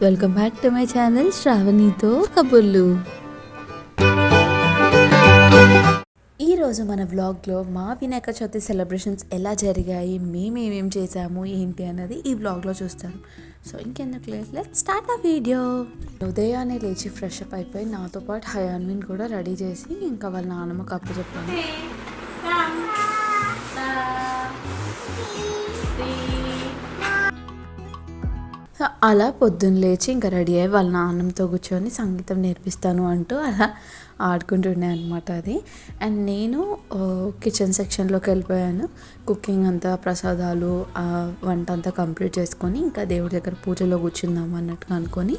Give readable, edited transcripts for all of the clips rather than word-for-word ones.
Welcome back to my channel శ్రావణితో కబుర్లు. ఈరోజు మన వ్లాగ్లో మా వినాయక చవితి సెలబ్రేషన్స్ ఎలా జరిగాయి, మేమేమేం చేసాము ఏంటి అన్నది ఈ వ్లాగ్లో చూస్తారు. సో ఇంకెందుకు లేదు, లెట్స్ స్టార్ట్ ఆ వీడియో. ఉదయాన్నే లేచి ఫ్రెష్ అప్ అయిపోయి నాతో పాటు హయాన్విన్ కూడా రెడీ చేసి ఇంకా వాళ్ళ నాన్నమ్మకు అప్పు చెప్పాను. అలా పొద్దున్న లేచి ఇంకా రెడీ అయ్యి వాళ్ళ నాన్నంతో కూర్చొని సంగీతం నేర్పిస్తాను అంటూ అలా ఆడుకుంటుండే అనమాట అది. అండ్ నేను కిచెన్ సెక్షన్లోకి వెళ్ళిపోయాను. కుకింగ్ అంతా, ప్రసాదాలు, వంట అంతా కంప్లీట్ చేసుకొని ఇంకా దేవుడి దగ్గర పూజలో కూర్చుందాము అన్నట్టుగా అనుకొని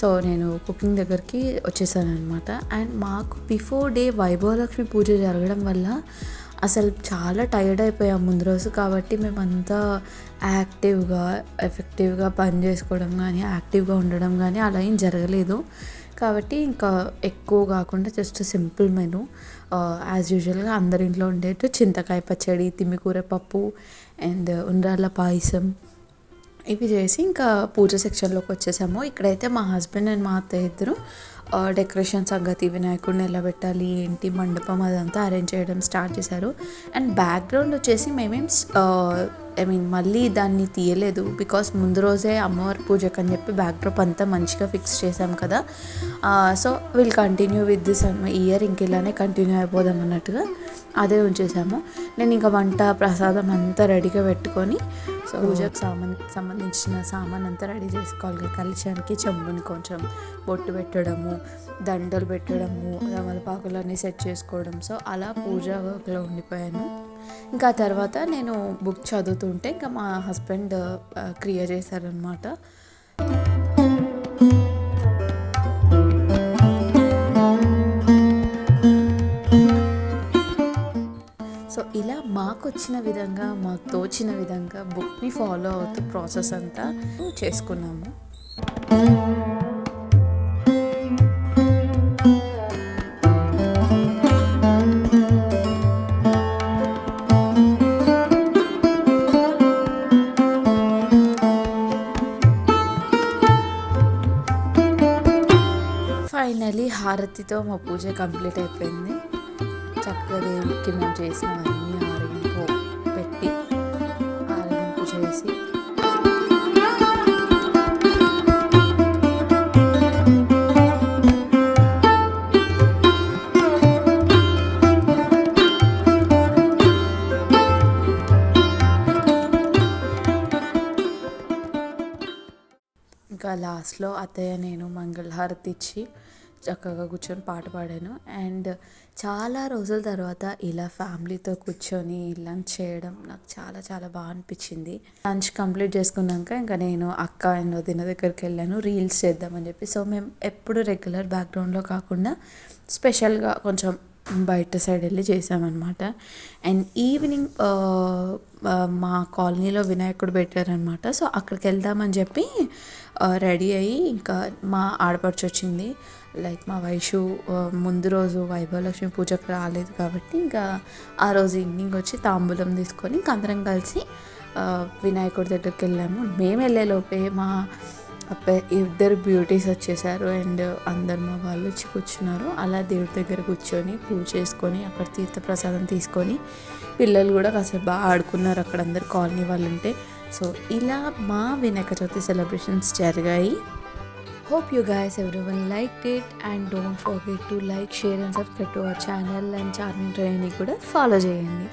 సో నేను కుకింగ్ దగ్గరికి వచ్చేసాను అనమాట. అండ్ మాకు బిఫోర్ డే వైభవలక్ష్మి పూజ జరగడం వల్ల అసలు చాలా టైర్డ్ అయిపోయాం ముందు రోజు. కాబట్టి మేమంతా యాక్టివ్గా, ఎఫెక్టివ్గా పని చేసుకోవడం కానీ, యాక్టివ్గా ఉండడం కానీ అలా ఏం జరగలేదు. కాబట్టి ఇంకా ఎక్కువ కాకుండా జస్ట్ సింపుల్ మెను యాజ్ యూజువల్గా అందరింట్లో ఉండేట్టు చింతకాయ పచ్చడి, తిమ్మికూర పప్పు అండ్ ఉండ్రాళ్ళ పాయసం ఇవి చేసి ఇంకా పూజ సెక్షన్లోకి వచ్చేసాము. ఇక్కడైతే మా హస్బెండ్ అండ్ మా అత్తయ్య ఇద్దరు డెకరేషన్ సంగతి, వినాయకుడిని ఎలా పెట్టాలి ఏంటి, మండపం అదంతా అరేంజ్ చేయడం స్టార్ట్ చేశారు. అండ్ బ్యాక్గ్రౌండ్ వచ్చేసి మేమేం మళ్ళీ దాన్ని తీయలేదు. బికాస్ ముందు రోజే అమ్మవారి పూజకు అని చెప్పి బ్యాక్డ్రాప్ అంతా మంచిగా ఫిక్స్ చేసాం కదా. So will continue with this year, ఇంక ఇలానే కంటిన్యూ అయిపోదాం అన్నట్టుగా అదే ఉంచేసాము. నేను ఇంకా వంట ప్రసాదం అంతా రెడీగా పెట్టుకొని సో పూజకు సంబంధించిన సామాన్ అంతా రెడీ చేసుకోవాలి. కలశానికి చెంబుని కొంచెం బొట్టు పెట్టడము, దండలు పెట్టడము, తమలపాకులన్నీ సెట్ చేసుకోవడం. సో అలా పూజా వర్క్లో ఉండిపోయాను. ఇంకా తర్వాత నేను బుక్ చదువుతుంటే ఇంకా మా హస్బెండ్ క్రియేట్ చేశారనమాట. సో ఇలా మాకు వచ్చిన విధంగా, మాకు తోచిన విధంగా బుక్ని ఫాలో అవుతూ ప్రాసెస్ అంతా చేసుకున్నాము. ఫైనలీ హారతితో మా పూజ కంప్లీట్ అయిపోయింది. చక్కగా దేవుడికి మేము చేసినవన్నీ ఆరగింపు పెట్టి ఆరగింపు చేసి ఇంకా లాస్ట్లో అత్తయ్య నేను మంగళహారతి ఇచ్చి చక్కగా కూర్చొని పాట పాడాను. అండ్ చాలా రోజుల తర్వాత ఇలా ఫ్యామిలీతో కూర్చొని లంచ్ చేయడం నాకు చాలా చాలా బాగా అనిపించింది. లంచ్ కంప్లీట్ చేసుకున్నాక ఇంకా నేను అక్క అండ్ వదిన దగ్గరికి వెళ్ళాను రీల్స్ చేద్దామని చెప్పి. సో మేము ఎప్పుడు రెగ్యులర్ బ్యాక్గ్రౌండ్లో కాకుండా స్పెషల్గా కొంచెం బయట సైడ్ వెళ్ళి చేసామన్నమాట. అండ్ ఈవినింగ్ మా కాలనీలో వినాయకుడు పెట్టారనమాట. సో అక్కడికి వెళ్దామని చెప్పి రెడీ అయ్యి ఇంకా మా ఆడపడుచు వచ్చింది. లైక్ మా వైషు ముందు రోజు వైభవలక్ష్మి పూజకు రాలేదు కాబట్టి ఇంకా ఆ రోజు ఈవినింగ్ వచ్చి తాంబూలం తీసుకొని ఇంకా అందరం కలిసి వినాయకుడి దగ్గరికి వెళ్ళాము. మేము వెళ్ళేలోపే మా ఇద్దరు బ్యూటీస్ వచ్చేసారు అండ్ అందరు మా వాళ్ళు వచ్చి కూర్చున్నారు. అలా దేవుడి దగ్గర కూర్చొని పూజ చేసుకొని అక్కడ తీర్థప్రసాదం తీసుకొని పిల్లలు కూడా కాసేపు బాగా ఆడుకున్నారు అక్కడ అందరు కాలనీ వాళ్ళు ఉంటే. సో ఇలా మా వినాయక చవితి సెలబ్రేషన్స్ జరిగాయి. Hope you guys everyone liked it and don't forget to like, share and subscribe to our channel and Charming Training కూడా ఫాలో చేయండి.